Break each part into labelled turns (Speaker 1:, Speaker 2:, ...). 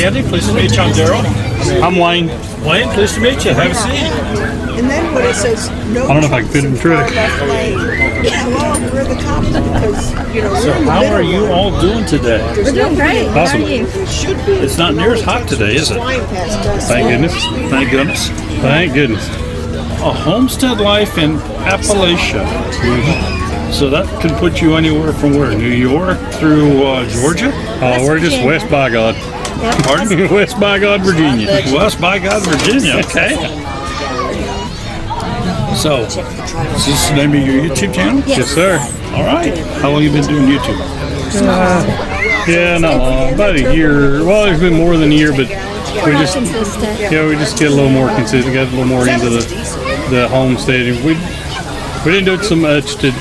Speaker 1: Andy. Pleased to meet you. I'm Daryl.
Speaker 2: I'm Wayne.
Speaker 1: Wayne, pleased to meet you. Have a seat.
Speaker 3: And then when it says no,
Speaker 2: I don't know if I can fit in the truck.
Speaker 1: So how are you all doing today?
Speaker 4: We're doing great.
Speaker 2: Awesome.
Speaker 4: How are you?
Speaker 1: It's not near as hot today, is it?
Speaker 2: Thank goodness.
Speaker 1: Thank goodness.
Speaker 2: Thank goodness.
Speaker 1: A homestead life in Appalachia. So that could put you anywhere from where? New York through Georgia?
Speaker 2: We're just west by God.
Speaker 1: Pardon?
Speaker 2: West by God, Virginia.
Speaker 1: West by God, Virginia. Okay. So, is this the name of your YouTube channel?
Speaker 2: Yes, sir.
Speaker 1: All right. How long have you been doing YouTube?
Speaker 2: Yeah, not long. About a year. Well, it's been more than a year, but we just get a little more consistent, got a little more into the homestead. We didn't do it so much to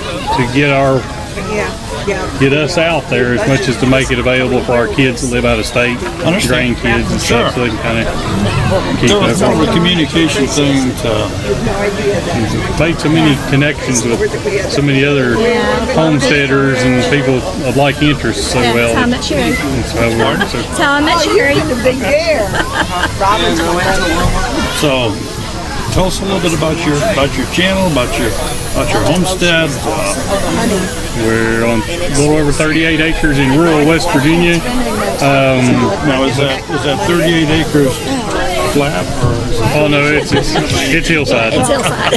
Speaker 2: get us out there as much as to make it available for our kids that live out of state, grandkids and stuff, so they can kind of keep up.
Speaker 1: It's more of a communication thing to
Speaker 2: made so many connections with so many other homesteaders and people of like interests so well.
Speaker 4: That's how I met Sherry. That's how I met Sherry.
Speaker 1: So, tell us a little bit about your channel, about your homestead.
Speaker 2: We're on a little over 38 acres in rural West Virginia.
Speaker 1: Now is that 38 acres flat?
Speaker 2: Oh no, it's hillside.
Speaker 4: It's hillside.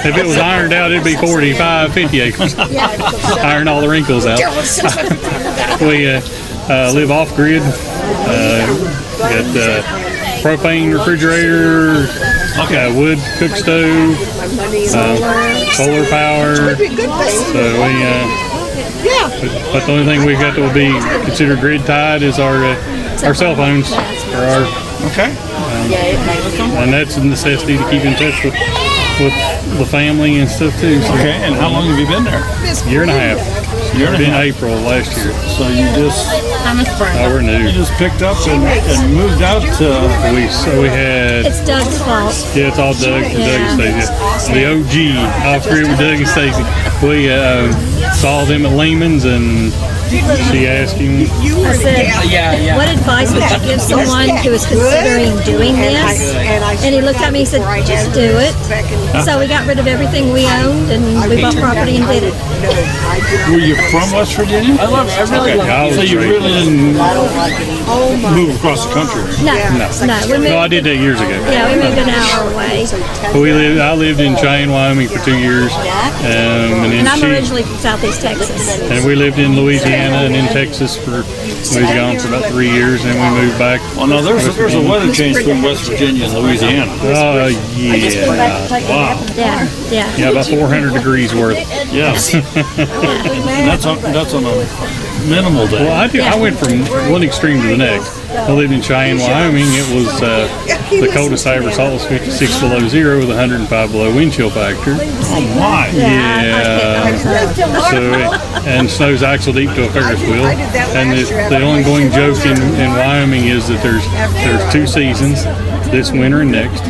Speaker 2: If it was ironed out, it'd be 45, 50 acres. Iron all the wrinkles out. We live off grid. Got propane refrigerator, wood cook stove, solar power. So but the only thing we've got that will be considered grid tied is our cell phones. And that's a necessity to keep in touch with the family and stuff too. So.
Speaker 1: Okay, and how long have you been there?
Speaker 2: Year and a half. In April last year.
Speaker 1: So you just
Speaker 2: we're new.
Speaker 1: You just picked up and moved out to
Speaker 2: we had
Speaker 4: it's Doug's fault.
Speaker 2: Yeah, it's all Doug and Stacey. The OG off grid with Doug and Stacey. We saw them at Lehman's and she asked him,
Speaker 4: I said, what advice would you give someone who is considering doing this? And he looked at me and said, just do it. So we got rid of everything we owned and we bought property and did it.
Speaker 1: Were you from West Virginia? I love it. So you really didn't move across the country?
Speaker 4: No.
Speaker 2: I did that years ago.
Speaker 4: Yeah, we moved an hour away.
Speaker 2: I lived in Cheyenne, Wyoming for 2 years.
Speaker 4: And I'm originally from Southeast Texas.
Speaker 2: And we lived in Louisiana and in Texas we was gone for about 3 years, and we moved back.
Speaker 1: Well, no, there's a weather change between West Virginia and Louisiana.
Speaker 2: Oh, yeah.
Speaker 1: Wow.
Speaker 4: Yeah,
Speaker 2: about 400 degrees worth.
Speaker 1: Yes. That's on a minimal day.
Speaker 2: Well, I went from one extreme to the next. I lived in Cheyenne, Wyoming. It was the coldest I ever saw was 56 below zero with 105 below wind chill factor.
Speaker 1: Oh my!
Speaker 2: Yeah. And snow's axle deep to a Ferris wheel. And the ongoing joke in Wyoming is that there's 2 seasons, this winter and next.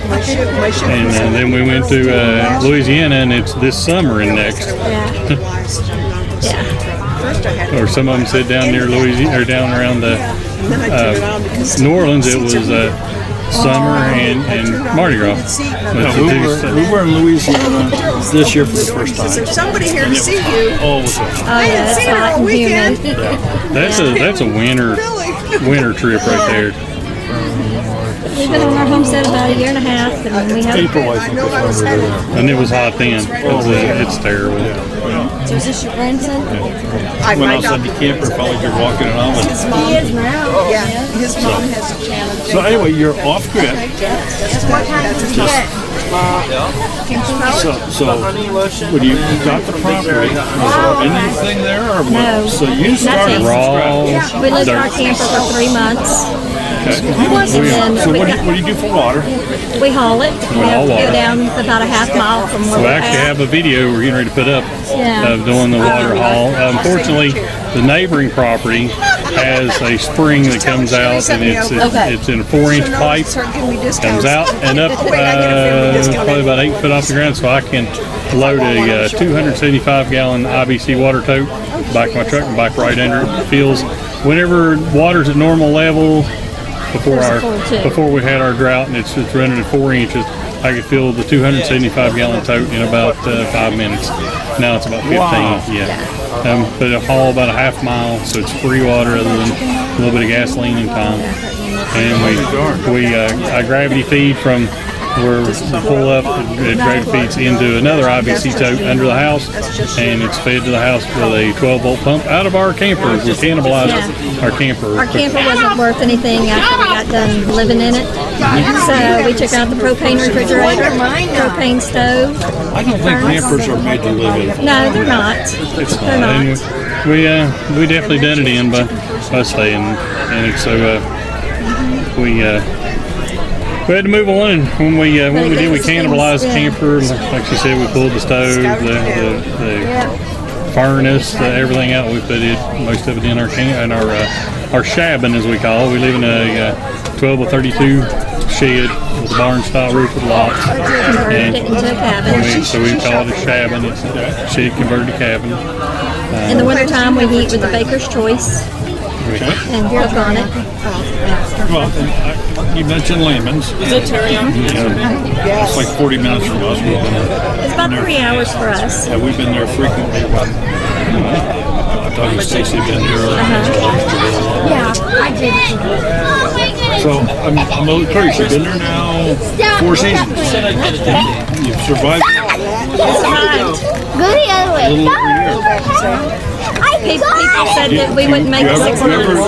Speaker 2: And then we went to Louisiana, and it's this summer and next. Or some of them said down near Louisiana or down around the New Orleans, it was summer and Mardi Gras.
Speaker 1: We were in Louisiana this year for the first time.
Speaker 3: There's somebody here to see you.
Speaker 4: Oh yeah, it's hot and humid.
Speaker 2: That's a winter trip right there.
Speaker 4: We've been on our homestead about a year and a half, and we have
Speaker 1: April, I think, is when we were there.
Speaker 2: And it was hot then. It's terrible.
Speaker 4: So is this your grandson?
Speaker 1: When I was at the camper, followed you walking around.
Speaker 4: He is now.
Speaker 3: Yeah, his mom has a channel.
Speaker 1: So anyway, you're off grid.
Speaker 4: What kind did you get?
Speaker 1: So when you got the property, was there anything there or what?
Speaker 4: No.
Speaker 1: So you started
Speaker 2: raw.
Speaker 4: We lived in our camper for 3 months.
Speaker 1: Okay.
Speaker 4: And
Speaker 1: So
Speaker 4: then
Speaker 1: what do you do for water?
Speaker 4: we haul it. We have to
Speaker 2: water.
Speaker 4: go down about a half mile from where
Speaker 2: We
Speaker 4: we're
Speaker 2: actually
Speaker 4: at.
Speaker 2: have a video we're getting ready to put up
Speaker 4: Yeah.
Speaker 2: of doing the water haul. Unfortunately, the neighboring property has a spring that comes out, and it's in a 4-inch pipe. Comes out and up probably about 8 foot off the ground, so I can load a 275-gallon IBC water tote back my truck and back right under it. It feels whenever water's at normal level, before we had our drought, and it's running at 4 inches. I could fill the 275-gallon tote in about 5 minutes. Now it's about 15.
Speaker 1: Wow.
Speaker 2: Yeah. But it'll haul about a half mile, so it's free water other than a little bit of gasoline and time. And I gravity feed from where we pull up, it gravity feeds into another IBC tote under the house, and it's fed to the house with a 12-volt pump out of our camper. We cannibalized our camper.
Speaker 4: Our camper wasn't worth anything after we got done living in it. So we took out the propane refrigerator, propane stove.
Speaker 1: I don't think campers are made to live in.
Speaker 4: No, they're not. They're not.
Speaker 2: And we definitely done it in by staying in it. So we had to move on, and when we did, we cannibalized the camper. Like she said, we pulled the stove, the furnace, everything out. We put most of it in our shabbin, as we call it. We live in a 12 by 32 shed with a barn-style roof with lots. So we call it a shabbin. It's a shed converted to cabin.
Speaker 4: In the wintertime, we eat with the Baker's Choice and cook on it.
Speaker 1: Well, you mentioned Lehman's.
Speaker 5: Is it teriyaki?
Speaker 1: Yeah, it's like 40 minutes from us.
Speaker 4: It's about 3 hours for us.
Speaker 1: Yeah, we've been there frequently. I thought you Stacey had been here.
Speaker 4: Yeah, I did.
Speaker 1: So I'm a little curious. You've been there now 4 seasons. You've survived.
Speaker 4: Go the other way.
Speaker 1: A little over a year.
Speaker 4: People said that we wouldn't make it 6 months.
Speaker 1: You ever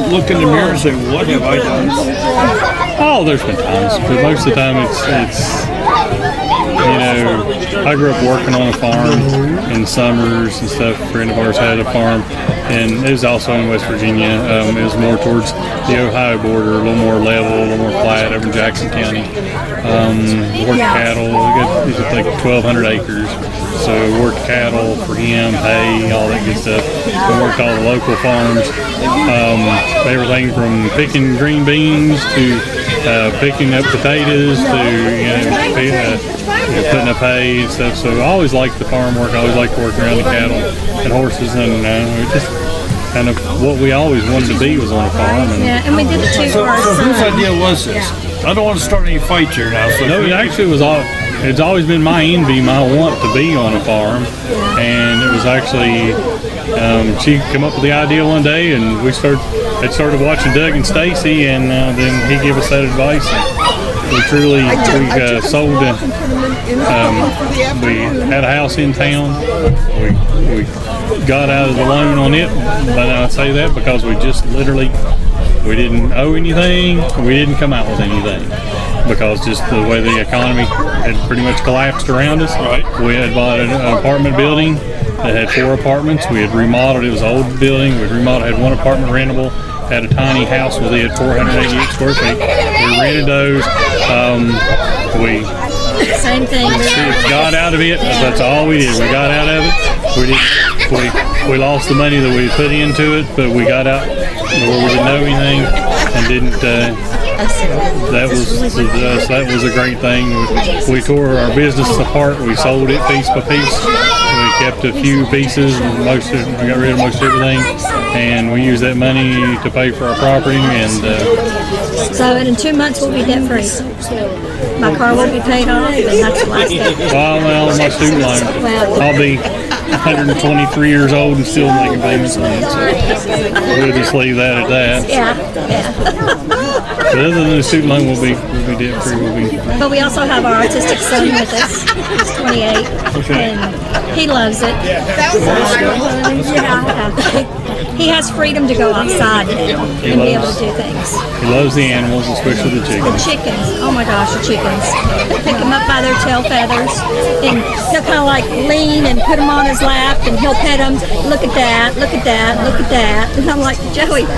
Speaker 1: look in the mirror and say, what have I done?
Speaker 2: Oh, there's been times, but most of the time it's I grew up working on a farm in summers and stuff. A friend of ours had a farm, and it was also in West Virginia. It was more towards the Ohio border, a little more level, a little more flat over in Jackson County. Worked cattle. We got like 1,200 acres. So worked cattle for him, hay, all that good stuff. We worked all the local farms. Everything from picking green beans to picking up potatoes to putting up hay and stuff. So I always liked the farm work. I always liked to work around the cattle and horses, and just kind of what we always wanted to be was on a farm.
Speaker 4: And we did it too for our
Speaker 1: son. So whose idea was this?
Speaker 4: Yeah.
Speaker 1: I don't want to start any fights here now. So
Speaker 2: no, it actually was all. It's always been my envy, my want to be on a farm, and it was actually she came up with the idea one day, and we started watching Doug and Stacy, and then he gave us that advice. We sold. We had a house in town. We got out of the loan on it, but I say that because we just literally we didn't owe anything. We didn't come out with anything. Because just the way the economy had pretty much collapsed around us.
Speaker 1: Right. We
Speaker 2: had bought an apartment building that had 4 apartments. We had remodeled. It was an old building. We remodeled, had 1 apartment rentable, had a tiny house with it, 488 square feet. We rented those.
Speaker 4: Same thing.
Speaker 2: We got out of it. That's all we did. We got out of it. We lost the money that we put into it, but we got out where we didn't know anything and didn't. That was a great thing. We tore our business apart. We sold it piece by piece. We kept a few pieces. We got rid of most everything, and we used that money to pay for our property. And
Speaker 4: so in 2 months we'll be debt free. My car will be paid off, and that's the last day.
Speaker 2: Well, my student loan. I'll be 123 years old and still making payments on it. So we'll just leave that at that.
Speaker 4: Yeah.
Speaker 2: But other than the student loan, we'll be debt free.
Speaker 4: But we also have our autistic son with us. He's 28, and he loves it. He has freedom to go outside now and be able to do things.
Speaker 2: He loves the animals, especially the chickens.
Speaker 4: The chickens, oh my gosh, the chickens. He'll pick them up by their tail feathers, and he'll kind of like lean and put them on his lap, and he'll pet them. Look at that, look at that, look at that. And I'm like, Joey,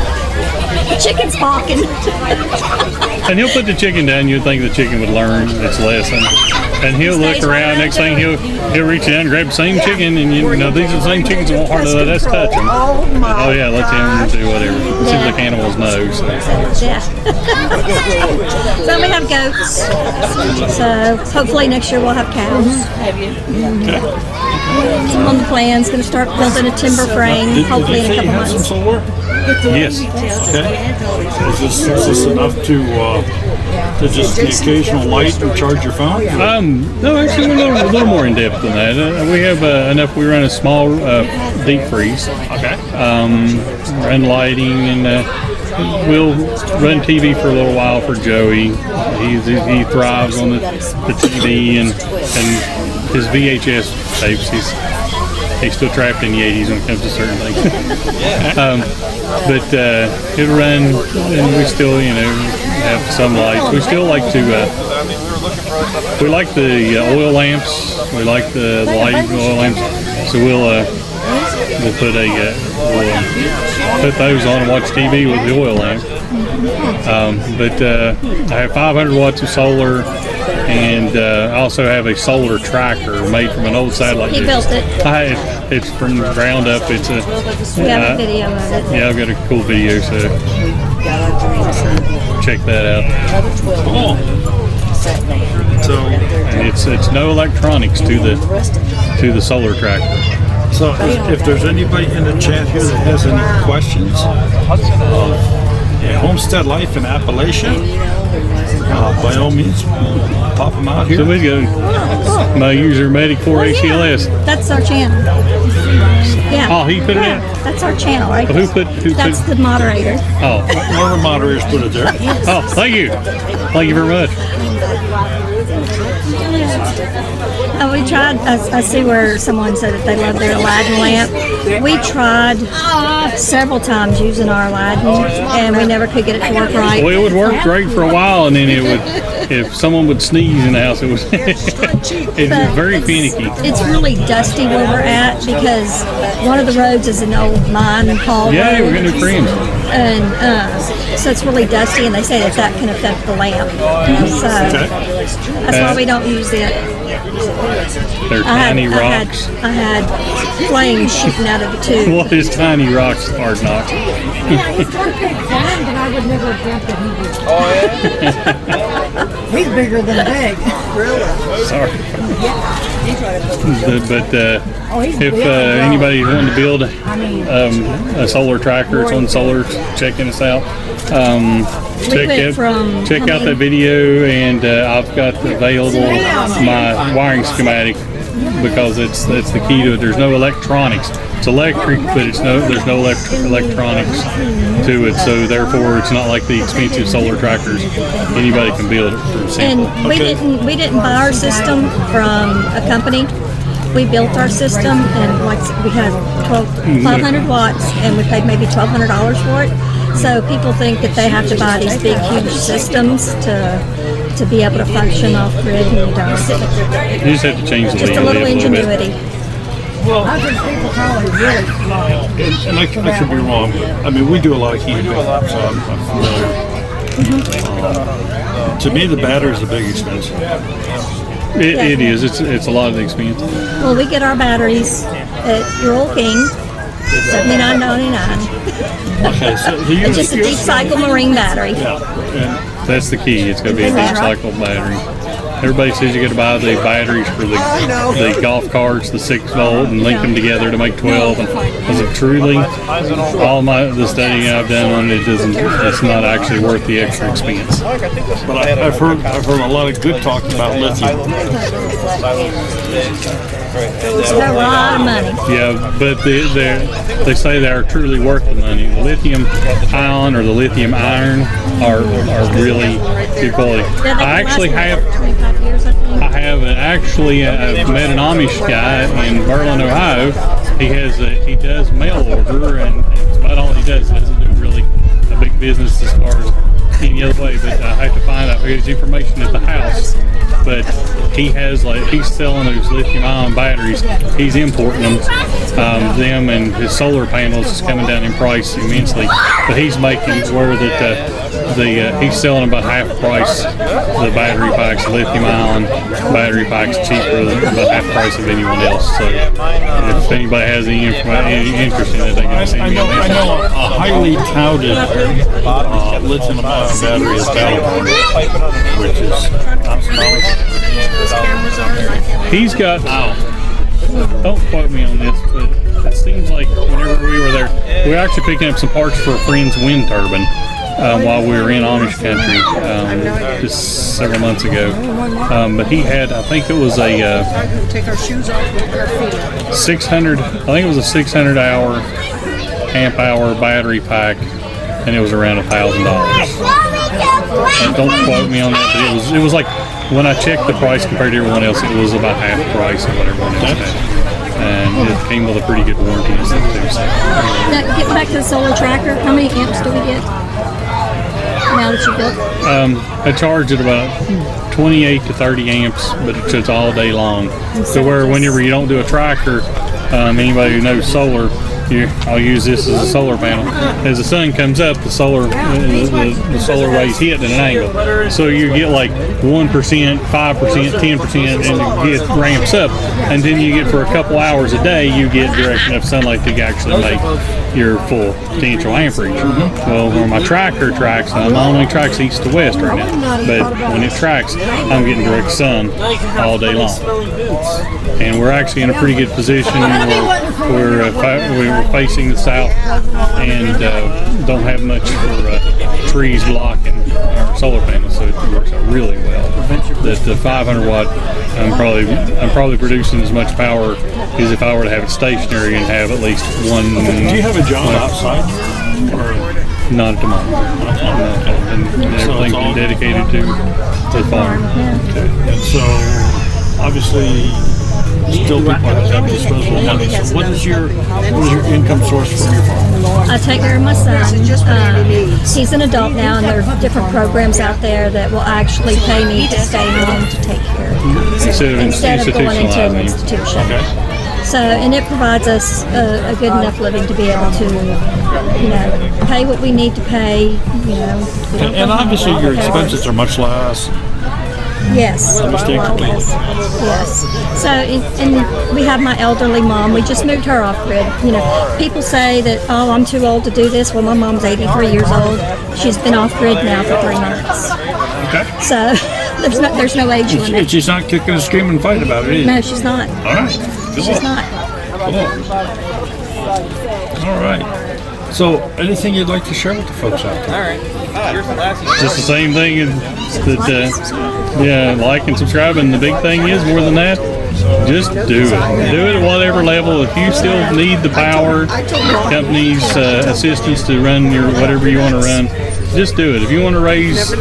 Speaker 4: the chicken's balking.
Speaker 2: And he'll put the chicken down. You'd think the chicken would learn its lesson. And he'll look around. Next thing he'll reach down and grab the same chicken, and you know these are the same chickens. Won't hardly let us touch them. Oh yeah, let them do whatever. It seems like animals know. So.
Speaker 4: Yeah. So we have goats. So hopefully next year we'll have cows.
Speaker 1: Okay.
Speaker 4: So on the plans, going to start building a timber frame. Hopefully in a couple months.
Speaker 1: Some solar?
Speaker 2: Yes.
Speaker 1: Okay. Is this enough to just the occasional light and charge your phone?
Speaker 2: No, actually we're a little more in depth than that. We have enough. We run a small deep freeze.
Speaker 1: Okay.
Speaker 2: Run lighting, and we'll run TV for a little while for Joey. He thrives on the TV and his VHS tapes. He's still trapped in the 80s when it comes to certain things. But it'll run, and we still, have some lights. We still like to, we like the oil lamps. We like the lighting oil lamps. So we'll put those on and watch TV with the oil lamp. But I have 500 watts of solar, and I also have a solar tracker made from an old satellite dish.
Speaker 4: He built it.
Speaker 2: It's from the ground up. It's a.
Speaker 4: We have a video of it.
Speaker 2: Yeah, I've got a cool video, so check that out.
Speaker 1: Cool. So,
Speaker 2: and it's no electronics to the solar tracker.
Speaker 1: So if there's anybody in the chat here that has any questions of homestead life in Appalachia, by all means, pop them out here.
Speaker 2: So we go. My user Medic4ACLS.
Speaker 4: That's our channel. Yeah.
Speaker 2: Oh, he put it in?
Speaker 4: That's our channel, right?
Speaker 2: Who put
Speaker 4: That's the moderator.
Speaker 2: Oh.
Speaker 1: One of the moderators put it there.
Speaker 2: Oh, thank you. Thank you very much.
Speaker 4: We tried, I see where someone said that they love their Aladdin lamp. We tried several times using our Aladdin, and we never could get it to work right.
Speaker 2: Well, it would work great for a while, and then it would, if someone would sneeze in the house, it was it's very finicky.
Speaker 4: It's really dusty where we're at because one of the roads is an old mine haul
Speaker 2: Yeah,
Speaker 4: road.
Speaker 2: we're going to do creams.
Speaker 4: And so it's really dusty, and they say that can affect the lamp. So that's why we don't use it.
Speaker 2: They're tiny rocks.
Speaker 4: I had flames shooting out of the tube.
Speaker 2: What is tiny rocks? Hard knock.
Speaker 5: Yeah, he's got a big farm, but I would never have dreamt that he would.
Speaker 6: Oh, yeah?
Speaker 5: He's bigger than big.
Speaker 2: Sorry. But if anybody's wanting to build a solar tracker, it's on solar, checking us out. Check out that video, and I've got available my wiring schematic, because that's the key to it. There's no electronics. It's electric, but there's no electronics to it. So therefore, it's not like the expensive solar trackers. Anybody can build it from sample.
Speaker 4: And we didn't buy our system from a company. We built our system, and like we had 500 watts, and we paid maybe $1,200 for it. So people think that they have to buy these big, huge systems to be able to function off grid, and you don't.
Speaker 2: You just have to change the
Speaker 4: Just a little ingenuity.
Speaker 1: Well,
Speaker 5: I think people probably really
Speaker 1: and I could be wrong. I mean, we do a lot of heat, so I'm familiar. To me, the battery is the big expense.
Speaker 2: It is. It's a lot of the expense.
Speaker 4: Well, we get our batteries at your old King, $79.99.
Speaker 1: Okay, so
Speaker 4: It's just a deep cycle marine battery.
Speaker 2: That's the key. It's going to be a deep cycle battery. Everybody says you got to buy the batteries for the golf carts, the 6 volt, and link them together to make 12. And because of truly, all the studying I've done on it it's not actually worth the extra expense.
Speaker 1: But I've heard a lot of good talk about lithium.
Speaker 4: It's a lot of money.
Speaker 2: Yeah, but they say they are truly worth the money. The lithium ion or the lithium iron are really good quality. I actually have. I've met an Amish guy in Berlin, Ohio. He does mail order, and it's about all he does. He doesn't do really a big business as far as any other way. But I have to find out his information at the house, but he has he's selling those lithium-ion batteries. He's importing them, and his solar panels is coming down in price immensely. But he's making where that he's selling about half price the battery packs, lithium-ion battery packs, cheaper than about half price of anyone else. So if anybody has any interest in it, they can send me a message.
Speaker 1: I know a highly touted lithium-ion battery is available, which is
Speaker 2: he's got. Don't quote me on this, but it seems like whenever we were there, we were actually picking up some parts for a friend's wind turbine while we were in Amish country just several months ago. But he had, I think it was a 600. I think it was a 600 amp hour battery pack, and it was around $1,000. Don't quote me on that, but it was like, when I checked the price compared to everyone else, it was about half the price of what everyone else had. And it came with a pretty good warranty and stuff too. So.
Speaker 4: Now, get back to the solar tracker. How many amps do we get now that you built?
Speaker 2: I charge it about 28 to 30 amps, but it's all day long. So where whenever you don't do a tracker, anybody who knows solar, I'll use this as a solar panel. As the sun comes up, the solar rays hit at an angle. So you get like 1%, 5%, 10%, and it ramps up. And then you get, for a couple hours a day, you get direct enough sunlight to actually make your full potential amperage. Well, where my tracker tracks, my only tracks east to west right now. But when it tracks, I'm getting direct sun all day long. And we're actually in a pretty good position where we're facing the south and don't have much for trees blocking our solar panels, so it works out really well. That the 500 watt, I'm probably producing as much power as if I were to have it stationary and have at least one.
Speaker 1: Do you have a job outside?
Speaker 2: Not at the moment. And everything's been dedicated to the farm.
Speaker 1: And so, obviously, still people have disposable money. So what is your income source from your farm?
Speaker 4: I take care of my son. He's an adult now, and there are different programs out there that will actually pay me to stay home to take care of him instead of going into an institution.
Speaker 1: Okay.
Speaker 4: So, and it provides us a good enough living to be able to, pay what we need to pay.
Speaker 1: And obviously, your expenses are much less.
Speaker 4: Yes.
Speaker 1: Understand completely.
Speaker 4: Yes. So, and we have my elderly mom. We just moved her off grid. People say that, oh, I'm too old to do this. Well, my mom's 83 years old. She's been off grid now for 3 months.
Speaker 1: Okay.
Speaker 4: So there's no age limit.
Speaker 1: She's not kicking and screaming and fighting about it either.
Speaker 4: No, she's not.
Speaker 1: All right. Cool.
Speaker 4: She's not.
Speaker 1: Cool. All right. So, anything you'd like to share with the folks out there?
Speaker 7: All right.
Speaker 2: Just the same thing that, like and subscribe. And the big thing is, more than that, just do it. Do it at whatever level. If you still need the power, company's assistance to run your whatever you want to run, just do it. If you want to raise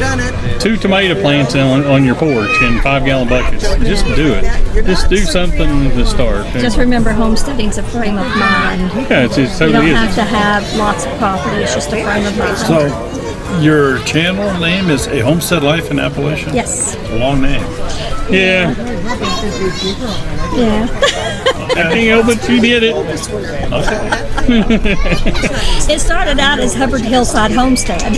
Speaker 2: 2 tomato plants on your porch in 5-gallon buckets, just do it. Just do something to start.
Speaker 4: Just remember, homesteading's a frame of mind.
Speaker 2: Yeah, it
Speaker 4: you
Speaker 2: totally
Speaker 4: don't
Speaker 2: is.
Speaker 4: have to have lots of property. It's just a frame of mind.
Speaker 1: So, your channel name is A Homestead Life in Appalachia?
Speaker 4: Yes.
Speaker 1: A long name.
Speaker 2: Yeah.
Speaker 4: Yeah.
Speaker 2: I can't help it. You did it.
Speaker 4: It started out as Hubbard Hillside Homestead.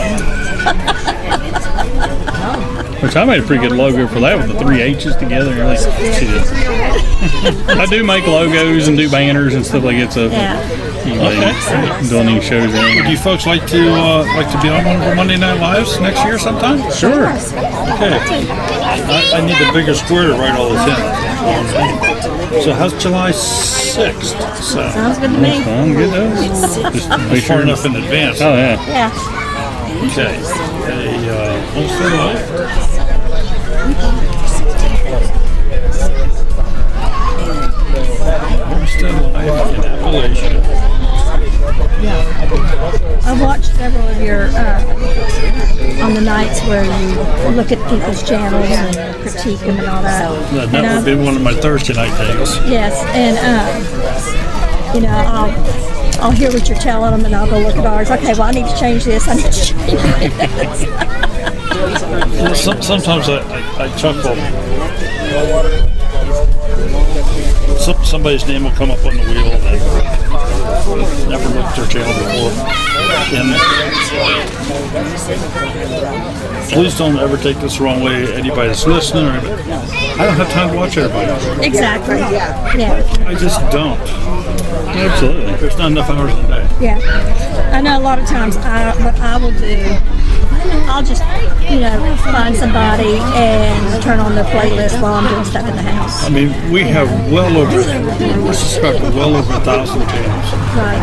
Speaker 2: Which I made a pretty good logo for that with the 3 H's together and everything. I do make logos and do banners and stuff like that. So doing these shows.
Speaker 1: Would you folks like to be on one of our Monday Night Lives next year sometime?
Speaker 2: Sure.
Speaker 1: Okay. I need a bigger square to write all this in. So how's July 6th? So
Speaker 4: Sounds good to me.
Speaker 2: Sounds good though. Just be
Speaker 1: far enough in advance.
Speaker 2: Oh yeah.
Speaker 4: Yeah.
Speaker 1: Okay. A Homestead Life. Homestead Life in Appalachia.
Speaker 4: I've watched several of your on the nights where you look at people's channels and critique them and all that.
Speaker 1: That would be one of my Thursday night things.
Speaker 4: Yes, and I'll hear what you're telling them, and I'll go look at ours. Okay, well, I need to change this. I need to change this.
Speaker 1: Sometimes I chuckle. Somebody's name will come up on the wheel that never looked at their channel before. And please don't ever take this the wrong way, anybody that's listening. I don't have time to watch everybody.
Speaker 4: Exactly. Yeah.
Speaker 1: I just don't.
Speaker 2: Absolutely.
Speaker 1: There's not enough hours in a day.
Speaker 4: Yeah. I know a lot of times what I will do, I'll just, find somebody and turn on their playlist while I'm doing stuff in the house.
Speaker 1: I mean, we have we're subscribed to well over 1,000 channels.
Speaker 4: Right.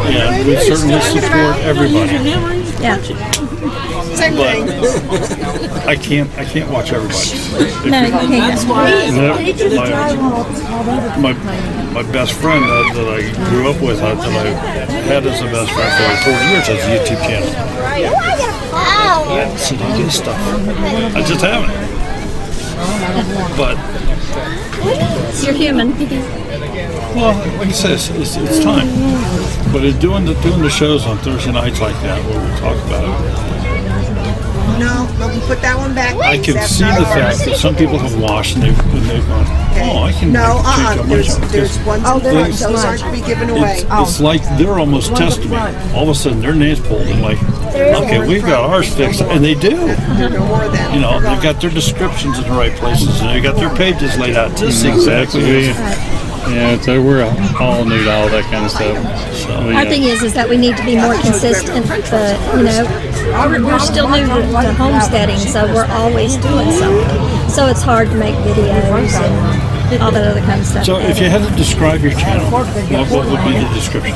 Speaker 1: And we certainly support everybody.
Speaker 4: Yeah.
Speaker 1: But I can't watch everybody.
Speaker 4: No, you can't.
Speaker 1: My best friend that I grew up with, that I had as a best friend for like 40 years, has a YouTube channel. I haven't seen any of this stuff. I just haven't. But
Speaker 4: you're human.
Speaker 1: well, like I said, it's time. But doing the shows on Thursday nights like that, where we talk about it.
Speaker 3: No, put that one back.
Speaker 1: I can see the fact that some people have watched and they've gone, oh, I can change
Speaker 3: there's ones those aren't to be given away.
Speaker 1: It's like they're almost testing me. All of a sudden, their name's pulled and like, okay, we've got ours fixed, and they do. They've got their descriptions in the right places, and they got their pages laid out just exactly.
Speaker 2: Yeah, so we're all new to all that kind of stuff. So,
Speaker 4: Our thing is that we need to be more consistent. We're still new to homesteading, so we're always doing something. So it's hard to make videos and all that other kind of stuff.
Speaker 1: So if you had to describe your channel, what would be the description?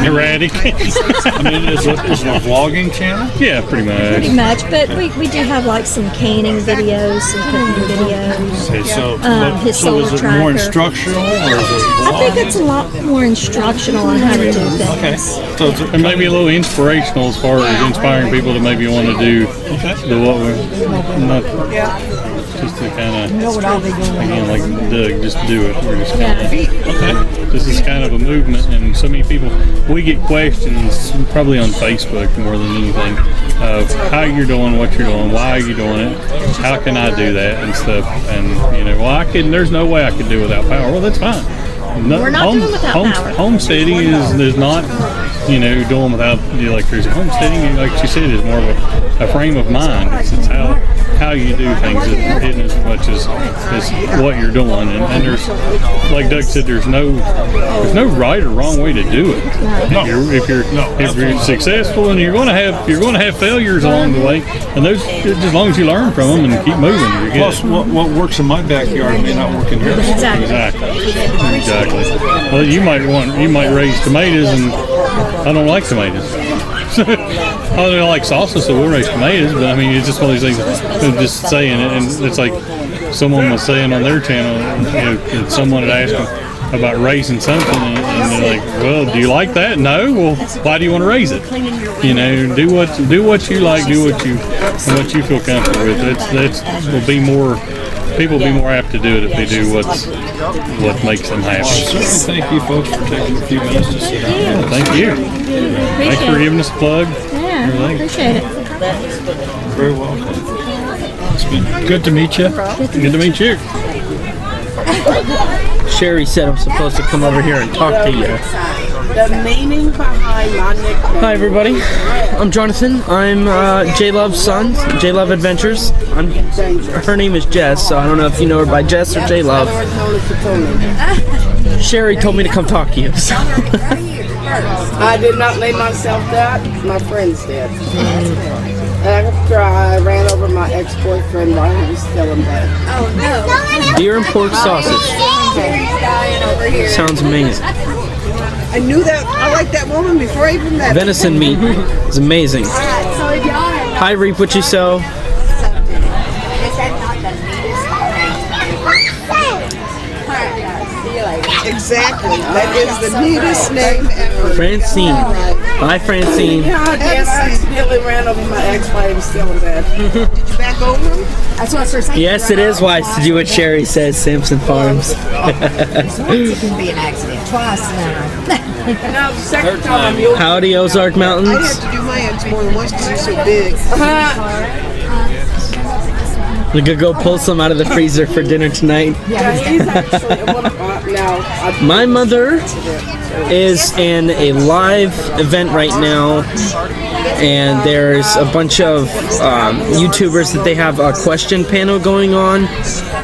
Speaker 2: Erratic.
Speaker 1: I mean, is it a vlogging channel?
Speaker 2: Yeah, pretty much.
Speaker 4: Pretty much, but we do have like some canning videos, some cooking videos.
Speaker 1: Okay, so
Speaker 4: his
Speaker 1: so
Speaker 4: solar
Speaker 1: is it
Speaker 4: tracker.
Speaker 1: more instructional, or is it vlog?
Speaker 4: I think it's a lot more instructional on how to do things.
Speaker 1: Okay. So
Speaker 2: and maybe a little inspirational as far as inspiring people to maybe want to do what we're not just to kind of again like Doug, just do it. We're just kind of this is kind of a movement, and so many people we get questions probably on Facebook more than anything of how you're doing, what you're doing, why are you doing it, how can I do that and stuff, and there's no way I could do without power. Well, that's fine.
Speaker 4: We're not doing without power.
Speaker 2: Homesteading is not, doing without the electricity. Homesteading, like she said, is more of a frame of mind. It's how you do things isn't as much as what you're doing. And there's, like Doug said, there's no right or wrong way to do it. If you're successful, and you're going to have failures along the way, and those as long as you learn from them and keep moving, you're good.
Speaker 1: Plus, what works in my backyard may not work in yours.
Speaker 2: Exactly. Well, you might raise tomatoes, and I don't like tomatoes. I don't like salsa, so we'll raise tomatoes. But I mean, it's just one of these things. I'm just saying it, and it's like someone was saying on their channel. Someone had asked them about raising something, and they're like, "Well, do you like that?" No. Well, why do you want to raise it? Do what you like, do what you feel comfortable with. Will be more. People will be more apt to do it if they do what makes them happy.
Speaker 1: Thank you, folks, for taking a few minutes to sit down.
Speaker 2: Yeah, thank you. Thanks for giving us a plug.
Speaker 4: Yeah, appreciate it.
Speaker 1: Very welcome. It's been good to meet you.
Speaker 2: Good to meet you.
Speaker 7: Sherry said I'm supposed to come over here and talk to you.
Speaker 8: The meaning behind my nickname.
Speaker 7: Hi everybody, I'm Jonathan. I'm J-Love's son, J-Love Adventures. Her name is Jess, so I don't know if you know her by Jess or J-Love. Sherry told me to come talk to you. So.
Speaker 8: I did not name myself that, my friends did. After I ran over my ex-boyfriend while he was still in bed.
Speaker 3: Oh no.
Speaker 7: Deer and pork sausage. Sounds amazing.
Speaker 3: I knew that. I liked that woman before I even met her.
Speaker 7: Venison meat is amazing. Hi, reap what you sow.
Speaker 3: Exactly. That is the neatest name ever.
Speaker 7: Francine. Hi, Francine.
Speaker 8: Yeah, I did. I accidentally ran over my ex while he was still in bed.
Speaker 3: Did you back over him?
Speaker 5: That's what I was saying.
Speaker 7: Yes, it is wise to do what Sherry says, Sampson Farms.
Speaker 5: Once it can be an accident, twice now.
Speaker 8: Now, the second time I'm
Speaker 7: Howdy, Ozark
Speaker 3: I
Speaker 7: Mountains.
Speaker 3: had to do my eggs more than once because they're so big.
Speaker 7: We could go pull some out of the freezer for dinner tonight.
Speaker 8: Yeah, he's actually now.
Speaker 7: My mother is in a live event right now, and there's a bunch of YouTubers that they have a question panel going on.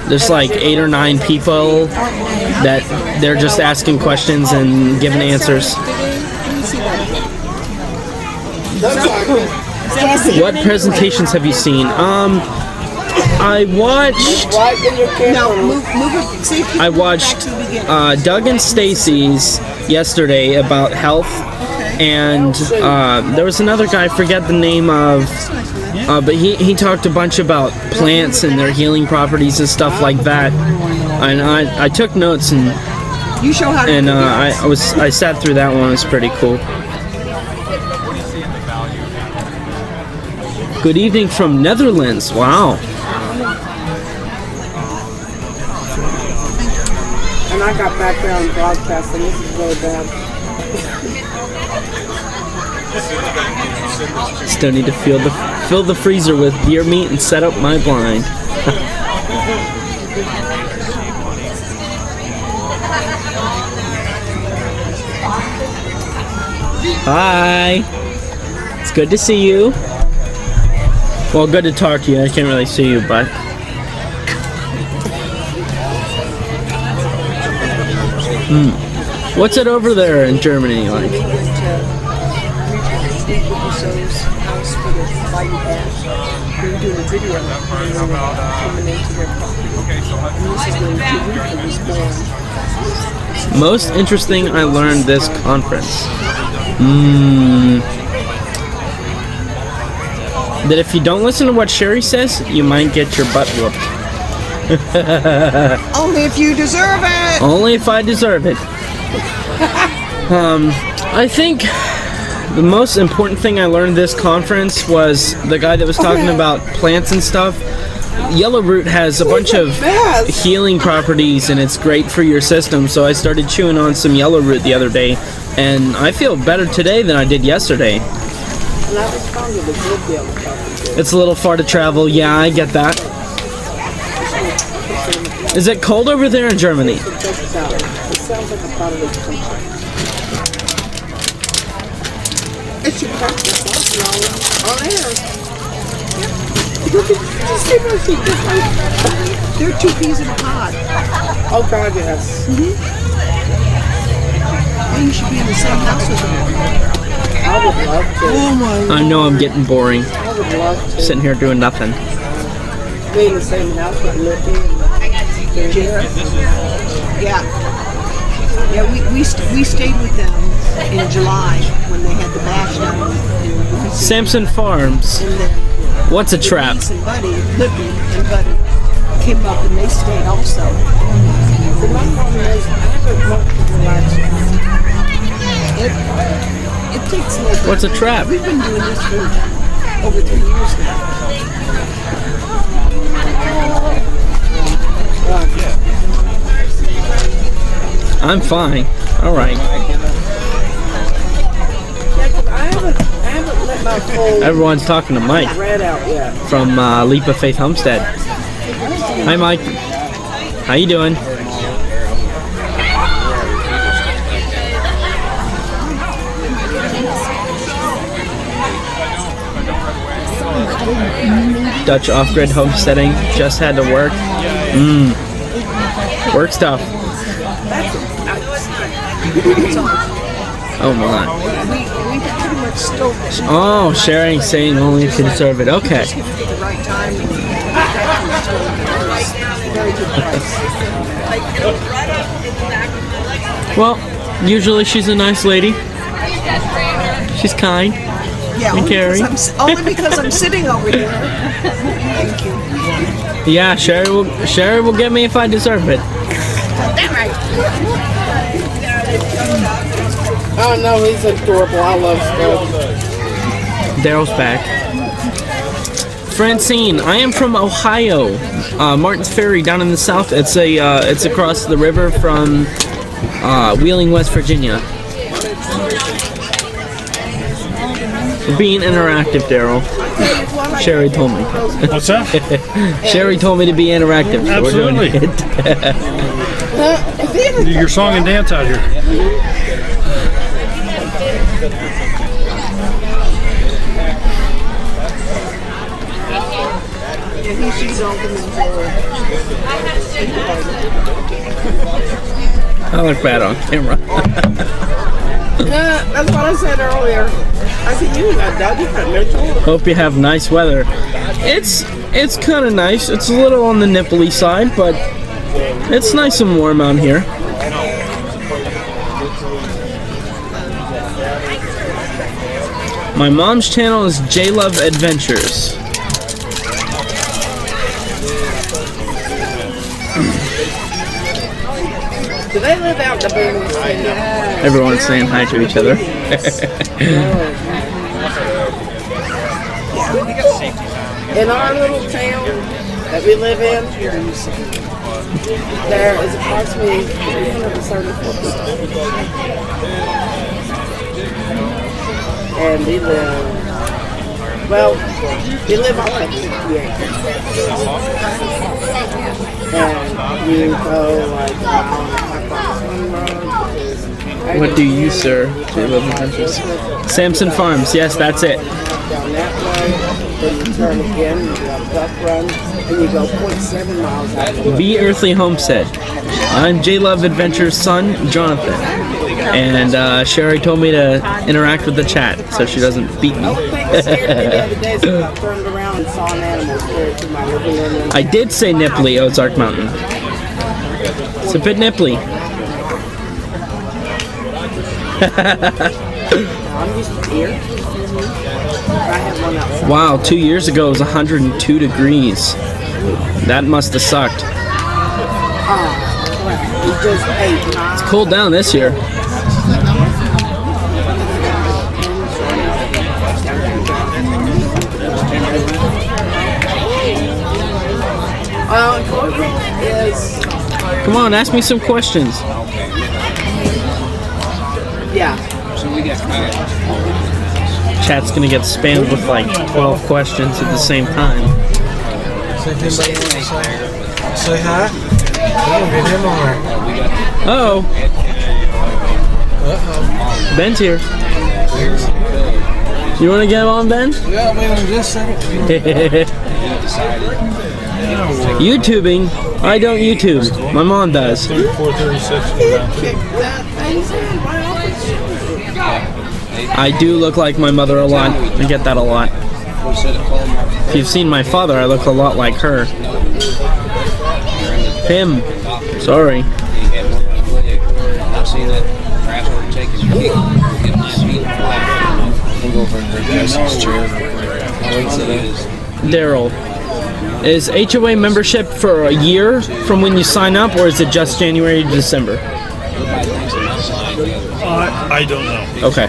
Speaker 7: There's like 8 or 9 people that they're just asking questions and giving answers. What presentations have you seen? I watched Doug and Stacy's yesterday about health, and there was another guy, I forget the name of, but he talked a bunch about plants and their healing properties and stuff like that, and I took notes, and
Speaker 3: You show how to do
Speaker 7: I sat through that one. It was pretty cool. Good evening from Netherlands. Wow.
Speaker 8: And I got background broadcasting. This is really bad.
Speaker 7: Still need to fill the freezer with deer meat and set up my blind. Hi. It's good to see you. Well, good to talk to you. I can't really see you, but. What's it over there in Germany like? Most interesting I learned this conference. That if you don't listen to what Sherry says, you might get your butt whooped.
Speaker 3: Only if you deserve it.
Speaker 7: Only if I deserve it. I think the most important thing I learned this conference was the guy that was talking about plants and stuff. Yellow root has a bunch of healing properties and it's great for your system, so I started chewing on some yellow root the other day and I feel better today than I did yesterday. It's a little far to travel, yeah, I get that. Is it cold over there in Germany?
Speaker 8: It sounds like a part of the country. It should practice on air.
Speaker 3: They're 2 peas in a pod.
Speaker 8: Oh God, yes.
Speaker 3: And you should be in the same house with them.
Speaker 8: I would love to.
Speaker 3: Oh my.
Speaker 7: I know I'm getting boring.
Speaker 8: I would love to.
Speaker 7: Sitting here doing nothing.
Speaker 8: Be in the same house with Lippy and Jared.
Speaker 3: Yeah. Yeah, we stayed with them in July when they had the bash down in
Speaker 7: Sampson Farms. What's a trap?
Speaker 3: And Buddy, Lippy and Buddy came up and they stayed also.
Speaker 8: The my problem is I haven't worked to relax.
Speaker 3: It takes a little bit.
Speaker 7: What's a trap?
Speaker 3: We've been doing this for over 3 years now.
Speaker 7: I'm fine. All right.
Speaker 8: I haven't let my phone
Speaker 7: Everyone's talking to Mike
Speaker 8: red out yet.
Speaker 7: from Leap of Faith Homestead. Hi, Mike. How you doing? Dutch off-grid homesteading. Just had to work. Work stuff. Oh my.
Speaker 3: We pretty much stole this.
Speaker 7: Oh, Sherry saying only if you deserve it. Okay.
Speaker 3: Just give it at the right time. Very good price.
Speaker 7: Well, usually she's a nice lady. She's kind.
Speaker 3: Yeah, only because I'm sitting over here. Thank you.
Speaker 7: Yeah, Sherry will get me if I deserve it.
Speaker 8: Oh no, he's adorable. I love Smudge.
Speaker 7: Daryl's back. Francine, I am from Ohio, Martins Ferry down in the south. It's across the river from Wheeling, West Virginia. We're being interactive, Daryl. Sherry told me.
Speaker 1: What's that?
Speaker 7: Sherry told me to be interactive. So
Speaker 1: Absolutely.
Speaker 7: we're doing it.
Speaker 1: Do your song and dance out here.
Speaker 7: I look bad on camera.
Speaker 8: That's what I said earlier. I said you got dog. You got no toilet.
Speaker 7: Hope you have nice weather. It's kind of nice. It's a little on the nipply side, but it's nice and warm out here. My mom's channel is J-Love Adventures.
Speaker 8: Do they live out in the boonies?
Speaker 7: Everyone's saying hi to each other.
Speaker 8: In our little town that we live in, there is approximately 330 folks. And we live on like 50 acres. And you go like
Speaker 7: What do you, sir? J-Love Adventures. Samson Farms. Yes, that's it.
Speaker 8: down that way, then you turn again, you go duck run, and you go 0.7 miles out.
Speaker 7: Be Earthly Homestead. I'm J-Love Adventures' son, Jonathan. And Sherry told me to interact with the chat so she doesn't beat me. I did say nipply, Ozark Mountain. It's a bit nipply. Wow, 2 years ago it was 102 degrees. That must have sucked. It's cooled down this year. Come on, ask me some questions.
Speaker 8: Yeah.
Speaker 7: Chat's gonna get spammed with like 12 questions at the same time.
Speaker 6: Say hi.
Speaker 7: Uh-oh. Ben's here. You wanna get on, Ben?
Speaker 6: Yeah, I mean, I'm just saying.
Speaker 7: YouTubing? I don't YouTube. My mom does.
Speaker 1: 3436.
Speaker 7: I do look like my mother a lot. I get that a lot. If you've seen my father, I look a lot like her. Him. Sorry. Daryl. Is HOA membership for a year from when you sign up, or is it just January to December?
Speaker 1: I don't know.
Speaker 7: Okay.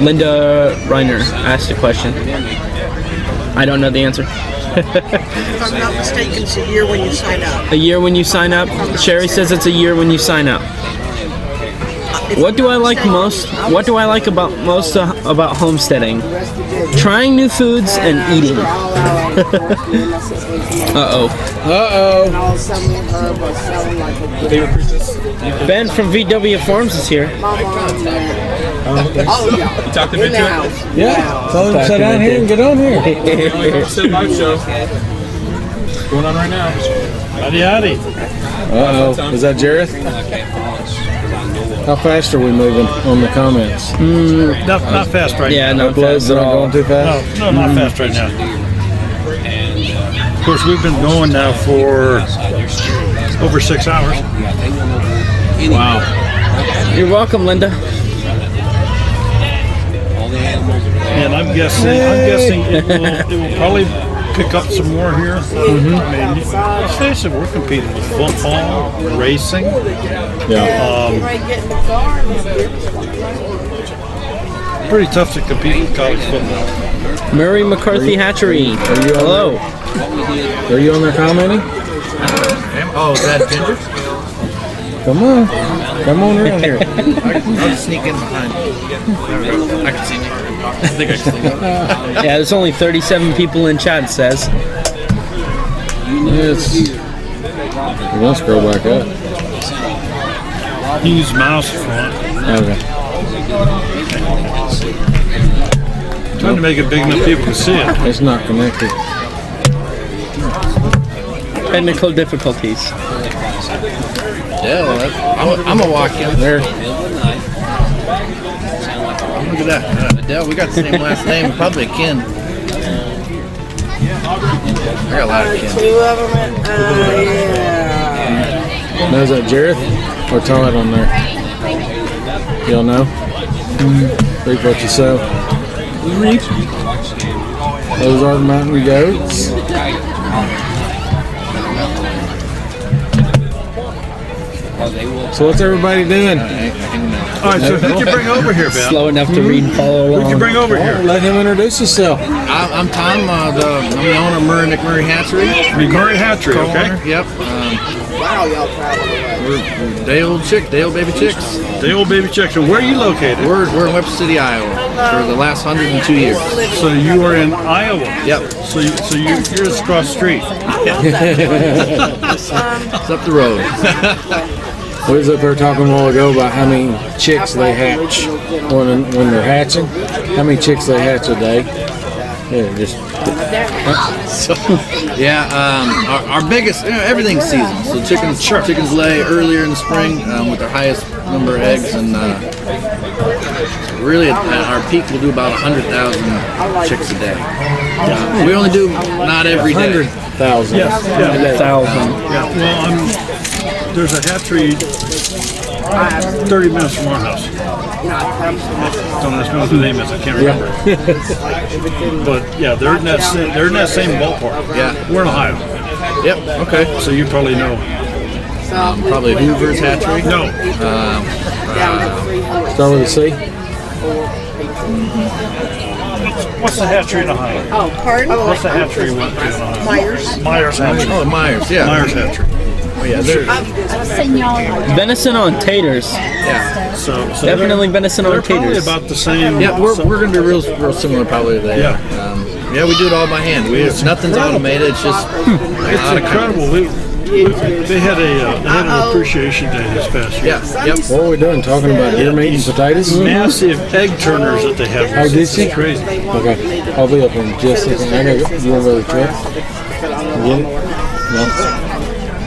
Speaker 7: Linda Reiner asked a question. I don't know the answer.
Speaker 3: If I'm not mistaken, it's a year when you sign up.
Speaker 7: A year when you sign up? Sherry says it's a year when you sign up. What do I like most? What do I like about homesteading? Trying new foods and eating. Uh-oh. Uh-oh. Ben from VW Farms is here.
Speaker 6: You talked to Ben? Yeah. Tell him to sit down here and get on here. Homestead live show. Going on right now.
Speaker 1: Howdy, howdy.
Speaker 6: Uh-oh. Is that Jareth? How fast are we moving on the comments?
Speaker 1: Not fast right
Speaker 7: Yeah,
Speaker 1: now.
Speaker 7: not fast at all.
Speaker 6: Going too fast?
Speaker 1: No, not fast right now. Of course, we've been going now for over 6 hours.
Speaker 7: Wow. You're welcome, Linda.
Speaker 1: And I'm guessing it will probably pick up some more here. I mean, let's face it, we're competing with football, racing. Pretty tough to compete with college football.
Speaker 7: Murray McCarthy Hatchery. Hello.
Speaker 6: Are you on there commenting?
Speaker 9: Oh, is that Ginger?
Speaker 6: Come on. Come on around here.
Speaker 9: I'll just sneak in behind. I can see you. I think I can see you.
Speaker 7: Yeah, there's only 37 people in chat, it says.
Speaker 6: Yes. Let's scroll back up.
Speaker 1: Use mouse front.
Speaker 6: Okay.
Speaker 1: Trying to make it big enough people can see it.
Speaker 6: It's not connected.
Speaker 7: Technical difficulties.
Speaker 9: Yeah, well, I'm a walk-in.
Speaker 6: There.
Speaker 9: Look at that. Adele, we got the same last name. Probably a kin. I got a lot of kin.
Speaker 8: Two of them. Yeah.
Speaker 6: Now, is that Jareth or Todd on there? Y'all know? Reap what you sow. Those are the mountain goats. So what's everybody doing?
Speaker 1: All right, so who'd you bring over here, Ben?
Speaker 7: Slow enough to read and follow along.
Speaker 1: Who'd you bring over here?
Speaker 6: Let him introduce himself.
Speaker 9: I'm Tom. I'm the owner of Murray McMurray Hatchery.
Speaker 1: McMurray Hatchery, okay.
Speaker 9: Yep.
Speaker 8: Wow, y'all traveled away.
Speaker 9: We're day old baby chicks.
Speaker 1: Day old baby chicks. And where are you located?
Speaker 9: We're in Webster City, Iowa, for the last 102 years.
Speaker 1: So you are in Iowa.
Speaker 9: Yep.
Speaker 1: So you're just across the street.
Speaker 9: It's up the road.
Speaker 6: We was up there talking a while ago about how many chicks they hatch when they're hatching. How many chicks they hatch a day? Yeah, just.
Speaker 9: Our biggest, everything's seasonal. So chickens lay earlier in the spring with their highest number of eggs, and really at our peak we'll do about 100,000 chicks a day. We only do not every day.
Speaker 6: 100,000.
Speaker 1: Yes. Yeah.
Speaker 7: 1,000.
Speaker 1: Yeah. Well, there's a hatchery 30 minutes from our house. Don't ask me what the name is. I can't remember. But yeah, they're in that same ballpark.
Speaker 9: Yeah.
Speaker 1: We're in Ohio.
Speaker 9: Yep. Okay.
Speaker 1: So you probably know.
Speaker 9: Probably Hoover's Hatchery.
Speaker 1: No.
Speaker 6: Start with a C.
Speaker 1: What's the hatchery in Ohio?
Speaker 8: Oh, pardon?
Speaker 1: What's the hatchery in Ohio?
Speaker 8: Myers.
Speaker 1: Myers Hatchery.
Speaker 9: Oh, Myers. Yeah.
Speaker 1: Myers Hatchery.
Speaker 9: Oh yeah. They're,
Speaker 7: Venison on taters.
Speaker 9: yeah.
Speaker 1: So
Speaker 7: Definitely venison on
Speaker 1: they're probably
Speaker 7: taters.
Speaker 1: about the same.
Speaker 9: Yeah, we're going to be real similar probably to that.
Speaker 1: Yeah.
Speaker 9: Yeah, we do it all by hand. Nothing's automated. It's just
Speaker 1: It's incredible. They had an appreciation day this past year.
Speaker 9: Yeah. Yep.
Speaker 6: What are we doing? Talking about deer meat and potatoes?
Speaker 1: Massive egg turners that they have.
Speaker 6: Oh, did
Speaker 1: It's
Speaker 6: you?
Speaker 1: crazy.
Speaker 6: Okay. I'll be up in just a second. I gotta go. You want to go to the truck? Get it? No?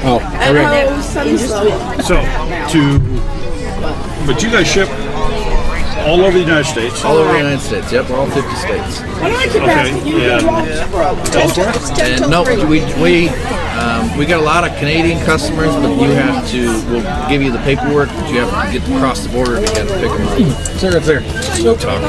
Speaker 6: Oh, okay.
Speaker 1: But you guys ship all over the United States.
Speaker 9: All over the United States. Yep, all 50 states.
Speaker 1: Okay.
Speaker 9: And no, we got a lot of Canadian customers, but you have to. We'll give you the paperwork, but you have to get across the border to get to pick them up.
Speaker 6: Sir, it's there.
Speaker 9: Talk.